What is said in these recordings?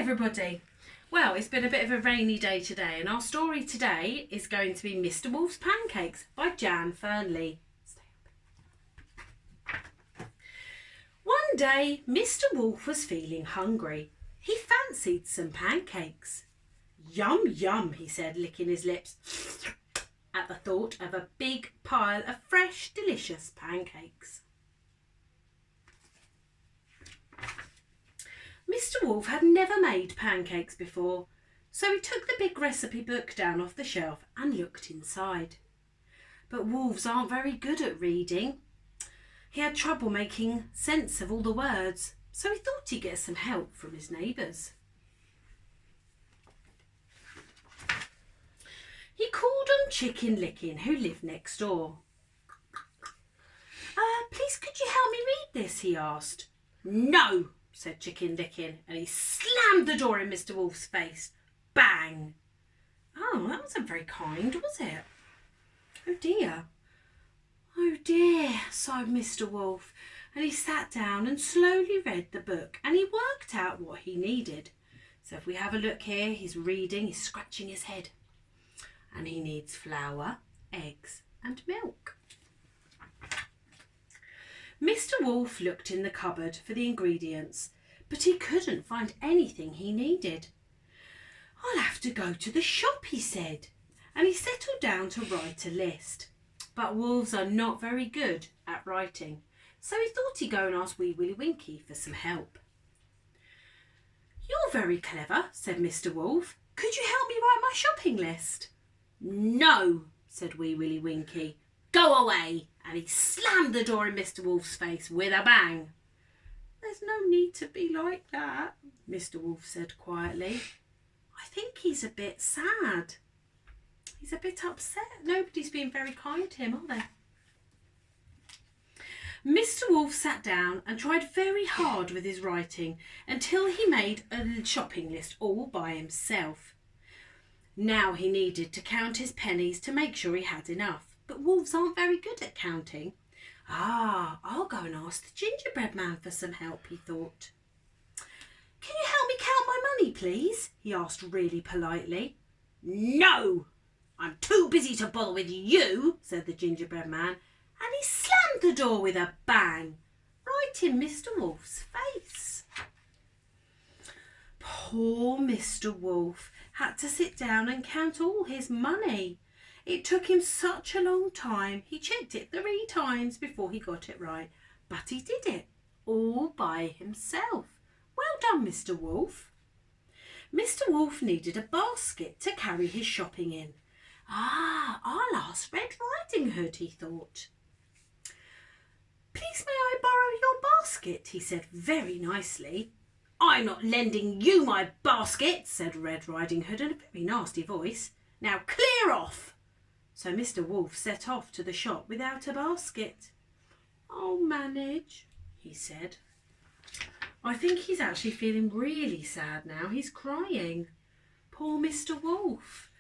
everybody. Well, it's been a bit of a rainy day today, and our story today is going to be Mr. Wolf's Pancakes by Jan Fernley. One day, Mr. Wolf was feeling hungry. He fancied some pancakes. Yum, yum, he said, licking his lips at the thought of a big pile of fresh, delicious pancakes. Mr. Wolf had never made pancakes before, so he took the big recipe book down off the shelf and looked inside. But wolves aren't very good at reading. He had trouble making sense of all the words, so he thought he'd get some help from his neighbours. He called on Chicken Lickin, who lived next door. Please could you help me read this?" he asked. "No," said Chicken Lickin, and he slammed the door in Mr. Wolf's face. Bang! Oh, that wasn't very kind, was it? Oh dear. Oh dear, sighed Mr. Wolf, and he sat down and slowly read the book, and he worked out what he needed. So if we have a look here, he's reading, he's scratching his head. And he needs flour, eggs and milk. Mr. Wolf looked in the cupboard for the ingredients, but he couldn't find anything he needed. "I'll have to go to the shop," he said, and he settled down to write a list. But wolves are not very good at writing, so he thought he'd go and ask Wee Willie Winkie for some help. "You're very clever," said Mr. Wolf. "Could you help me write my shopping list?" "No," said Wee Willie Winkie. "Go away!" And he slammed the door in Mr. Wolf's face with a bang. "There's no need to be like that," Mr. Wolf said quietly. "I think he's a bit sad. He's a bit upset. Nobody's been very kind to him, are they?" Mr. Wolf sat down and tried very hard with his writing until he made a shopping list all by himself. Now he needed to count his pennies to make sure he had enough. But wolves aren't very good at counting. I'll go and ask the gingerbread man for some help, he thought. "Can you help me count my money, please?" he asked really politely. "No, I'm too busy to bother with you," said the gingerbread man, and he slammed the door with a bang, right in Mr. Wolf's face. Poor Mr. Wolf had to sit down and count all his money. It took him such a long time. He checked it 3 times before he got it right, but he did it all by himself. Well done, Mr. Wolf. Mr. Wolf needed a basket to carry his shopping in. I'll ask Red Riding Hood, he thought. "Please may I borrow your basket?" he said very nicely. "I'm not lending you my basket," said Red Riding Hood in a very nasty voice. "Now clear off." So Mr. Wolf set off to the shop without a basket. "I'll manage," he said. I think he's actually feeling really sad now. He's crying. Poor Mr. Wolf.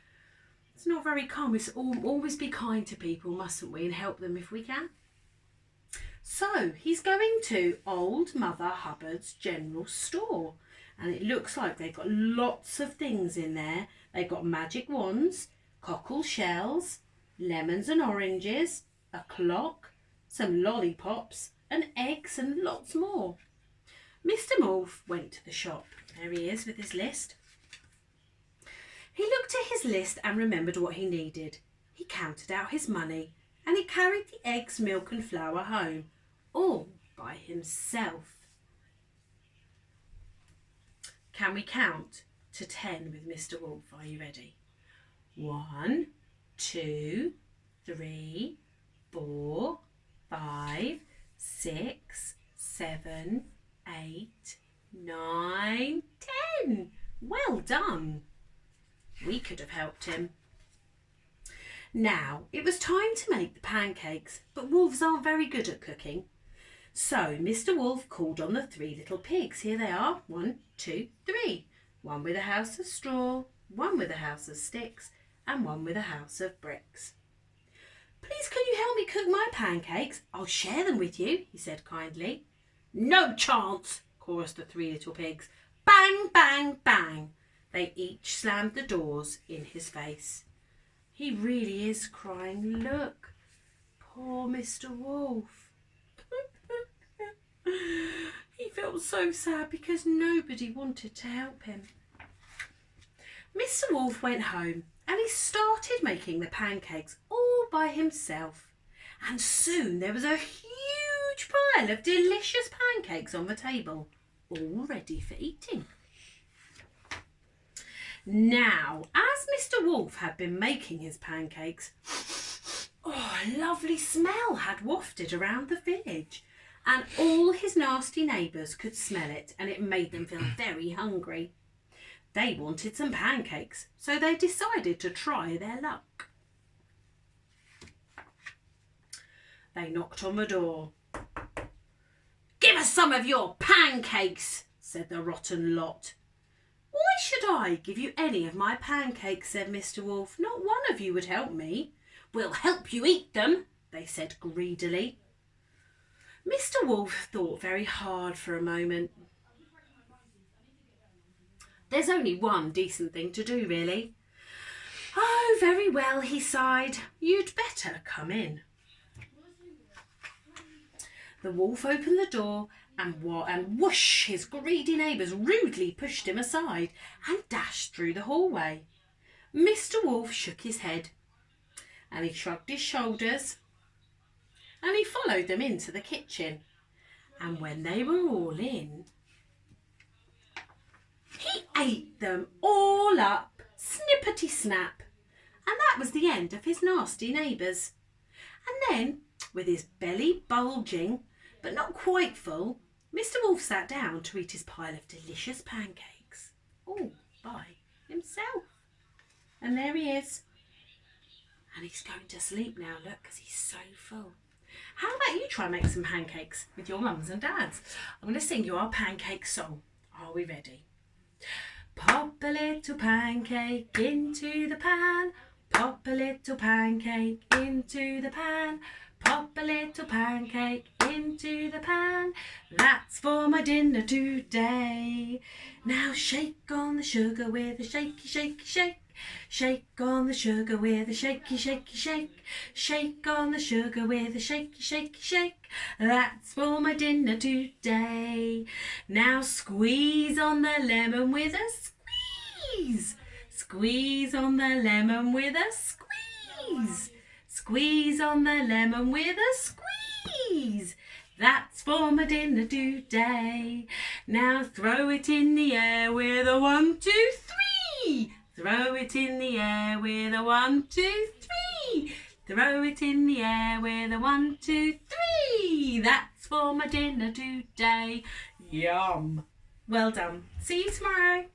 It's not very kind. We always be kind to people, mustn't we, and help them if we can. So he's going to Old Mother Hubbard's general store, and it looks like they've got lots of things in there. They've got magic wands, cockle shells, lemons and oranges, a clock, some lollipops and eggs and lots more. Mr. Wolf went to the shop. There he is with his list. He looked at his list and remembered what he needed. He counted out his money and he carried the eggs, milk and flour home, all by himself. Can we count to 10 with Mr. Wolf? Are you ready? 1, 2, 3, 4, 5, 6, 7, 8, 9, 10. Well done. We could have helped him. Now it was time to make the pancakes, but wolves aren't very good at cooking. So Mr. Wolf called on the 3 little pigs. Here they are. 1, 2, 3. One with a house of straw, one with a house of sticks, and one with a house of bricks. "Please can you help me cook my pancakes? I'll share them with you," he said kindly. "No chance," chorused the 3 little pigs. Bang, bang, bang. They each slammed the doors in his face. He really is crying. Look, poor Mr. Wolf. He felt so sad because nobody wanted to help him. Mr. Wolf went home and he started making the pancakes all by himself. And soon there was a huge pile of delicious pancakes on the table, all ready for eating. Now, as Mr. Wolf had been making his pancakes, a lovely smell had wafted around the village, and all his nasty neighbours could smell it, and it made them feel very hungry. They wanted some pancakes, so they decided to try their luck. They knocked on the door. "Give us some of your pancakes," said the rotten lot. "Why should I give you any of my pancakes?" said Mr. Wolf. "Not one of you would help me." "We'll help you eat them," they said greedily. Mr. Wolf thought very hard for a moment. "There's only one decent thing to do, really." "Oh, very well," he sighed. "You'd better come in." The wolf opened the door and whoosh, his greedy neighbours rudely pushed him aside and dashed through the hallway. Mr. Wolf shook his head and he shrugged his shoulders and he followed them into the kitchen. And when they were all in, he ate them all up, snippety snap. And that was the end of his nasty neighbours. And then, with his belly bulging, but not quite full, Mr. Wolf sat down to eat his pile of delicious pancakes, all by himself. And there he is. And he's going to sleep now, look, because he's so full. How about you try and make some pancakes with your mums and dads? I'm going to sing you our pancake song. Are we ready? Pop a little pancake into the pan. Pop a little pancake into the pan. Pop a little pancake into the pan. That's for my dinner today. Now shake on the sugar with a shaky, shaky, shake. Shake on the sugar with a shaky, shaky, shake. Shake on the sugar with a shaky, shaky, shake. That's for my dinner today. Now squeeze on the lemon with a squeeze. Squeeze on the lemon with a squeeze. Squeeze on the lemon with a squeeze. That's for my dinner today. Now throw it in the air with a 1, 2, 3. Throw it in the air with a 1, 2, 3. Throw it in the air with a 1, 2, 3. That's for my dinner today. Yum. Well done. See you tomorrow.